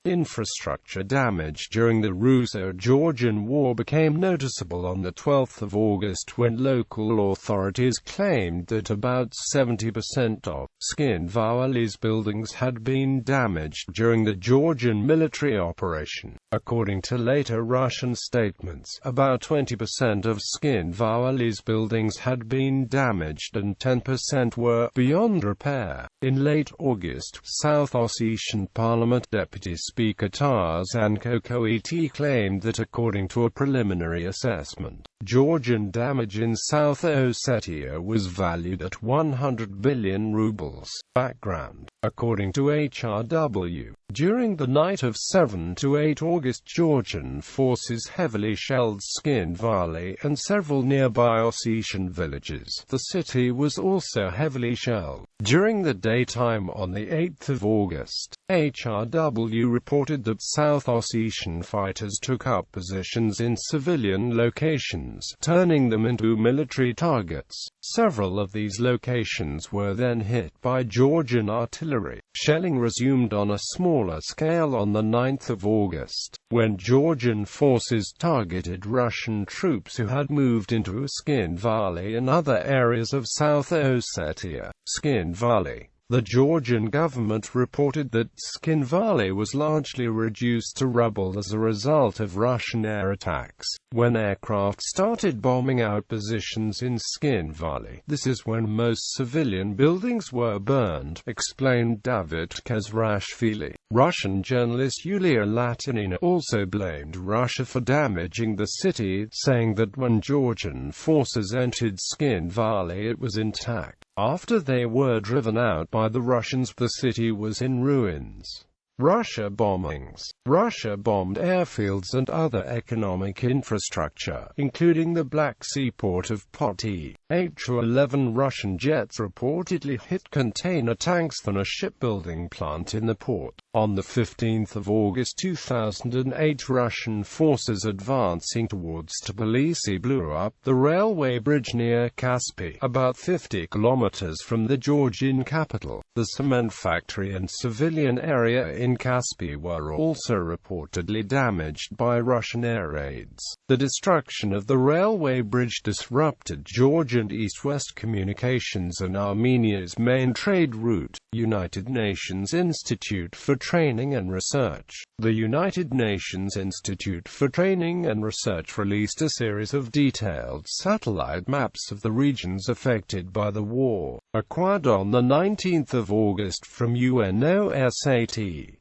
Infrastructure damage during the Russo-Georgian War became noticeable on the 12th of August when local authorities claimed that about 70% of Tskhinvali's buildings had been damaged during the Georgian military operation. According to later Russian statements, about 20% of Tskhinvali's buildings had been damaged and 10% were beyond repair. In late August, South Ossetian Parliament Deputy Speaker Tarzan Kokoity claimed that according to a preliminary assessment, Georgian damage in South Ossetia was valued at 100 billion rubles. Background. According to HRW, during the night of 7 to 8 August, Georgian forces heavily shelled Tskhinvali and several nearby Ossetian villages. The city was also heavily shelled. During the daytime on the 8th of August, HRW reported that South Ossetian fighters took up positions in civilian locations, turning them into military targets. Several of these locations were then hit by Georgian artillery. Shelling resumed on a smaller scale on the 9th of August, when Georgian forces targeted Russian troops who had moved into Tskhinvali and other areas of South Ossetia. Tskhinvali. The Georgian government reported that Tskhinvali was largely reduced to rubble as a result of Russian air attacks. When aircraft started bombing out positions in Tskhinvali, this is when most civilian buildings were burned, explained David Kezrashvili. Russian journalist Yulia Latinina also blamed Russia for damaging the city, saying that when Georgian forces entered Tskhinvali it was intact. After they were driven out by the Russians, the city was in ruins. Russia bombings. Russia bombed airfields and other economic infrastructure, including the Black Sea port of Poti. 8-11 Russian jets reportedly hit container tanks on a shipbuilding plant in the port. On the 15th of August 2008, Russian forces advancing towards Tbilisi blew up the railway bridge near Kaspi, about 50 kilometers from the Georgian capital. The cement factory and civilian area in Kaspi were also reportedly damaged by Russian air raids. The destruction of the railway bridge disrupted Georgian east-west communications and Armenia's main trade route. United Nations Institute for Training and Research. The United Nations Institute for Training and Research released a series of detailed satellite maps of the regions affected by the war, acquired on the 19th of August from UNOSAT.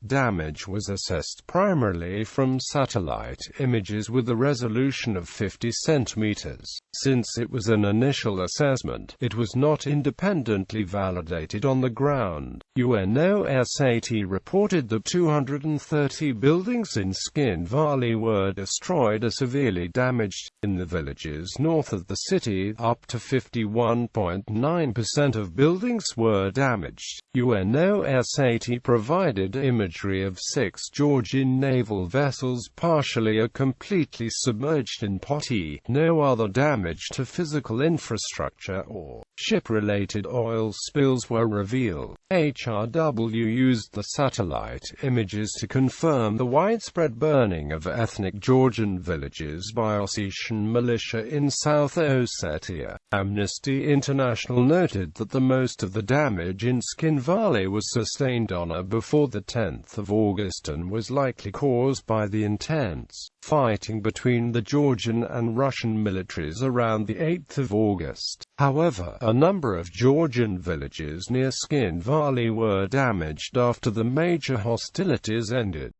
Damage was assessed primarily from satellite images with a resolution of 50 centimeters. Since it was an initial assessment, it was not independently validated on the ground. UNOSAT reported that 230 buildings in Tskhinvali were destroyed or severely damaged. In the villages north of the city, up to 51.9% of buildings were damaged. UNOSAT provided imagery of 6 Georgian naval vessels partially or completely submerged in Poti. No other damage to physical infrastructure or ship-related oil spills were revealed. HRW used the satellite images to confirm the widespread burning of ethnic Georgian villages by Ossetian militia in South Ossetia. Amnesty International noted that the most of the damage in Tskhinvali was sustained on or before the 10th of August and was likely caused by the intense fighting between the Georgian and Russian militaries around the 8th of August. However, a number of Georgian villages near Tskhinvali were damaged after the major hostilities ended.